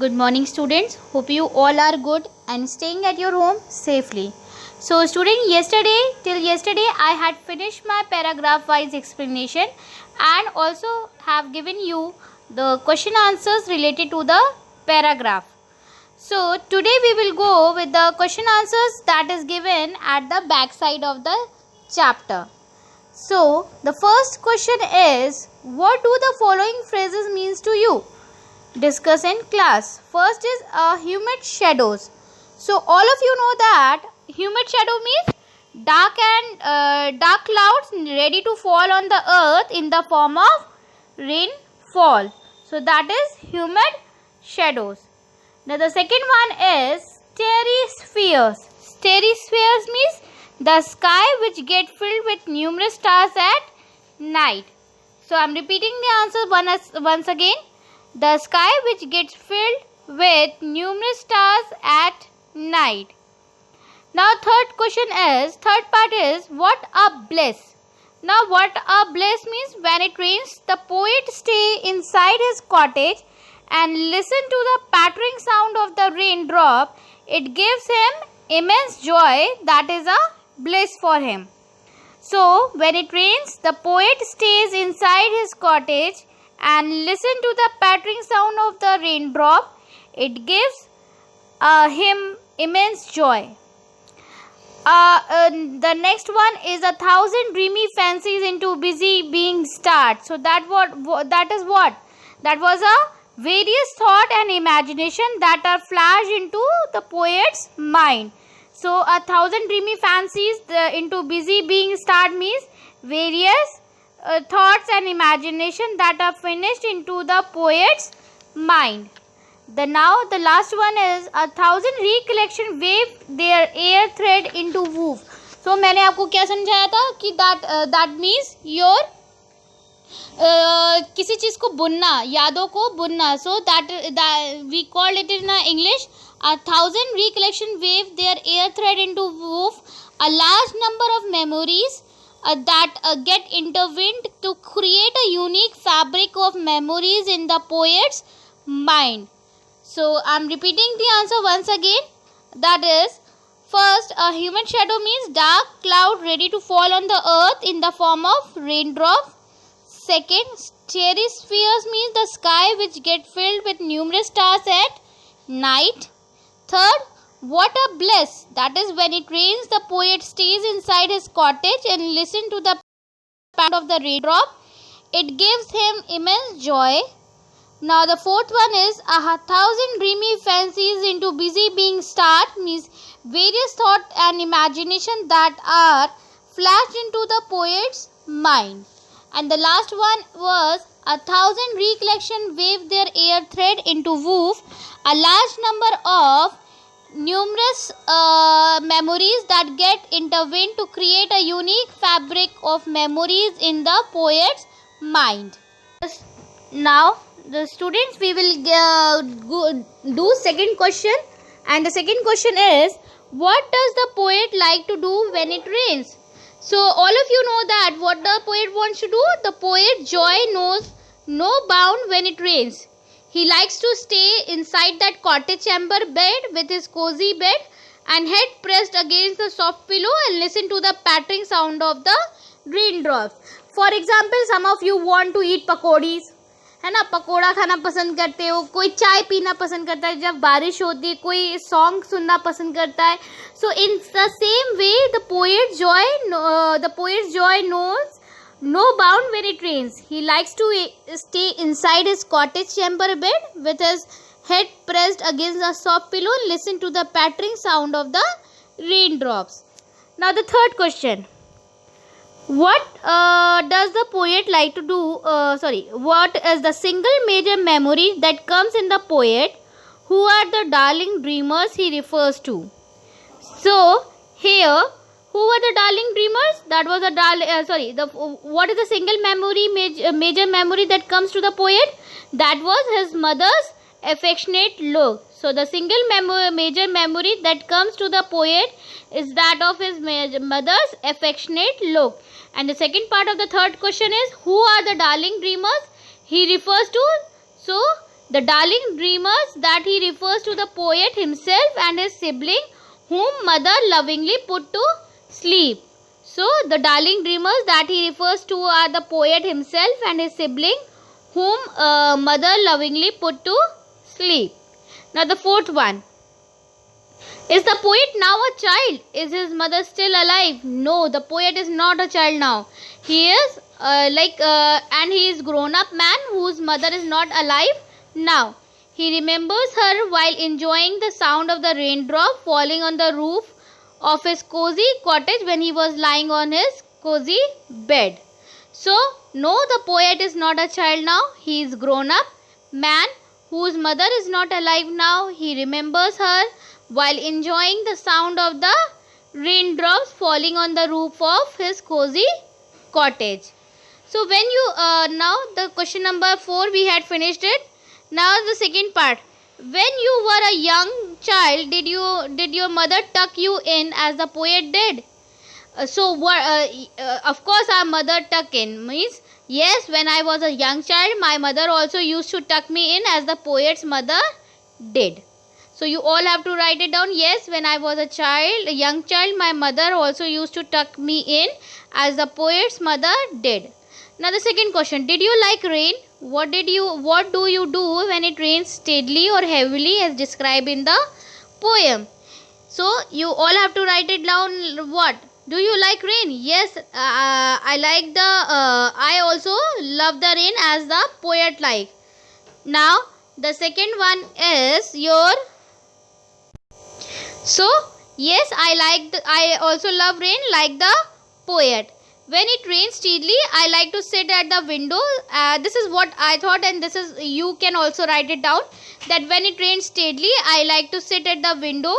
Good morning students. Hope you all are good and staying at your home safely. So till yesterday I had finished my paragraph wise explanation and also have given you the question answers related to the paragraph. So today we will go with the question answers that is given at the back side of the chapter. So the first question is, what do the following phrases means to you? Discuss in class. First is humid shadows. So all of you know that humid shadow means dark clouds ready to fall on the earth in the form of rainfall. So that is humid shadows. Now the second one is starry spheres. Starry spheres means the sky which get filled with numerous stars at night. So I am repeating the answer once again. The sky which gets filled with numerous stars at night. Now third part is what a bliss. Now what a bliss means, when it rains, the poet stay inside his cottage and listen to the pattering sound of the raindrop. It gives him immense joy. That is a bliss for him. So when it rains, the poet stays inside his cottage and listen to the pattering sound of the raindrop. It gives him immense joy. The next one is 1,000 dreamy fancies into busy being start. So that was a various thought and imagination that are flashed into the poet's mind. So 1,000 dreamy fancies into busy being start means various thoughts and imagination that are finished into the poet's mind. Now the last one is 1,000 recollection wave their air thread into woof. So मैंने आपको क्या समझाया था कि that means your किसी चीज को बुनना, यादों को बुनना. So that we call it in English 1,000 recollection wave their air thread into woof. A large number of memories that get intertwined to create a unique fabric of memories in the poet's mind. So I am repeating the answer once again. That is, first, a humid shadow means dark cloud ready to fall on the earth in the form of raindrop. Second, starry spheres means the sky which get filled with numerous stars at night. Third, what a bliss. That is, when it rains, the poet stays inside his cottage and listens to the sound of the raindrop. It gives him immense joy. Now the fourth one is 1,000 dreamy fancies into busy being start means various thought and imagination that are flashed into the poet's mind. And the last one was 1,000 recollection wave their air thread into woof. A large number of numerous memories that get intertwined to create a unique fabric of memories in the poet's mind. Now the students, we will do second question, and the second question is, what does the poet like to do when it rains? So all of you know that what the poet wants to do. The poet joy knows no bound when it rains. He likes to stay inside that cottage chamber bed with his cozy bed and head pressed against the soft pillow and listen to the pattering sound of the raindrops. For example, some of you want to eat pakodis, है ना, पकोड़ा खाना पसंद करते हो, कोई चाय पीना पसंद करता है जब बारिश होती है, कोई सॉन्ग सुनना पसंद करता है. So in the same way, the poet's joy knows no bound when it rains. He likes to stay inside his cottage chamber bed with his head pressed against a soft pillow and listen to the pattering sound of the raindrops. Now the third question. What does the poet like to do? What is the single major memory that comes in the poet? Who are the darling dreamers he refers to? So here, who were the darling dreamers? That was what is the single major memory that comes to the poet? That was his mother's affectionate look. So the single major memory that comes to the poet is that of his mother's affectionate look. And the second part of the third question is, who are the darling dreamers he refers to? So The darling dreamers that he refers to the poet himself and his sibling whom mother lovingly put to sleep. So the darling dreamers that he refers to are the poet himself and his sibling whom mother lovingly put to sleep. Now the fourth one. Is the poet now a child? Is his mother still alive? No, the poet is not a child now. He is and he is grown up man whose mother is not alive now. He remembers her while enjoying the sound of the raindrop falling on the roof of his cozy cottage when he was lying on his cozy bed. So, no, the poet is not a child now. He is grown up man whose mother is not alive now. He remembers her while enjoying the sound of the raindrops falling on the roof of his cozy cottage. So when you now the question number 4 we had finished it. Now the second part. When you were a young child, did your mother tuck you in as the poet did? Of course our mother tuck in means yes, when I was a young child my mother also used to tuck me in as the poet's mother did. So you all have to write it down. Yes, when I was a young child, my mother also used to tuck me in as the poet's mother did. Now the second question. Did you like rain? What do you do when it rains steadily or heavily as described in the poem? So you all have to write it down. What? Do you like rain? Yes, I also love the rain as the poet like. Now the second one is your. So, yes, I also love rain like the poet. When it rains steadily, I like to sit at the window. This is what I thought, and you can also write it down. That when it rains steadily, I like to sit at the window,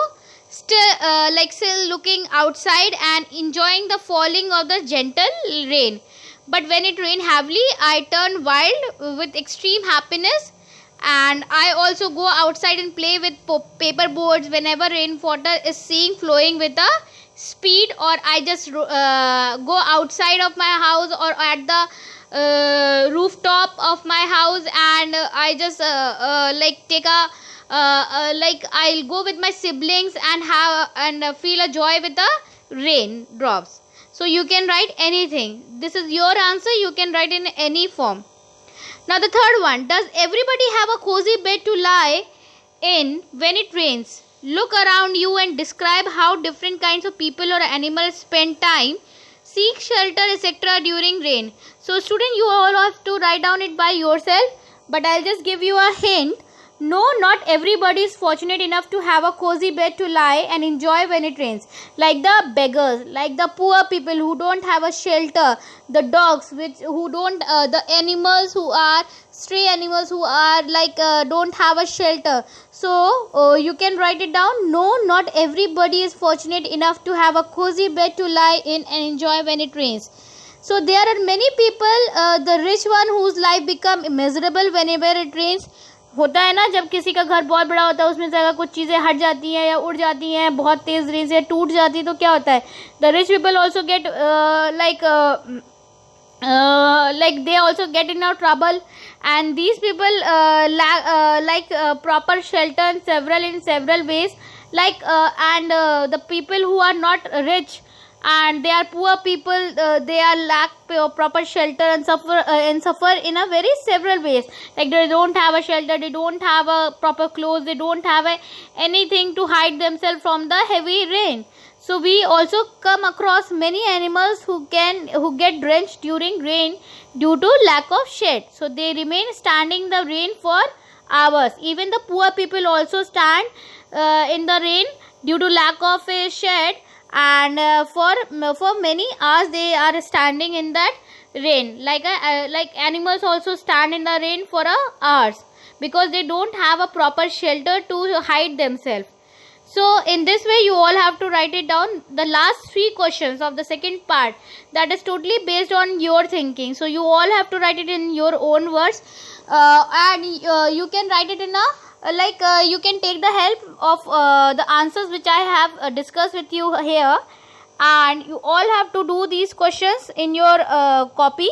still looking outside and enjoying the falling of the gentle rain. But when it rains heavily, I turn wild with extreme happiness. And I also go outside and play with paper boards whenever rainwater is seen flowing with a speed, or I just go outside of my house or at the rooftop of my house, and I just I'll go with my siblings and feel a joy with the raindrops. So you can write anything. This is your answer. You can write in any form. Now the third one. Does everybody have a cozy bed to lie in when it rains? Look around you and describe how different kinds of people or animals spend time, seek shelter, etc. during rain. So student, you all have to write down it by yourself, but I'll just give you a hint. No, not everybody is fortunate enough to have a cozy bed to lie and enjoy when it rains. Like the beggars, like the poor people who don't have a shelter, the dogs the animals who are stray animals who are don't have a shelter. So you can write it down. No, not everybody is fortunate enough to have a cozy bed to lie in and enjoy when it rains. So there are many people, the rich one whose life become miserable whenever it rains. होता है ना, जब किसी का घर बहुत बड़ा होता है, उसमें से अगर कुछ चीज़ें हट जाती हैं या उड़ जाती हैं, बहुत तेज़ रेन से टूट जाती है, तो क्या होता है, the rich people also get they also get in trouble, and these people proper shelter in several ways, the people who are not rich and they are poor people, they are lack proper shelter and suffer in a very several ways. Like they don't have a shelter, they don't have a proper clothes, they don't have anything to hide themselves from the heavy rain. So we also come across many animals who get drenched during rain due to lack of shade. So they remain standing in the rain for hours. Even the poor people also stand in the rain due to lack of shade, and for many hours they are standing in that rain. Like animals also stand in the rain for hours because they don't have a proper shelter to hide themselves. So in this way you all have to write it down. The last 3 questions of the second part, that is totally based on your thinking. So you all have to write it in your own words, and you can write it in you can take the help of the answers which I have discussed with you here, and you all have to do these questions in your copy,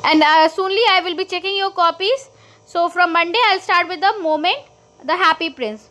and soonly I will be checking your copies. So from Monday I'll start with the moment, the Happy Prince.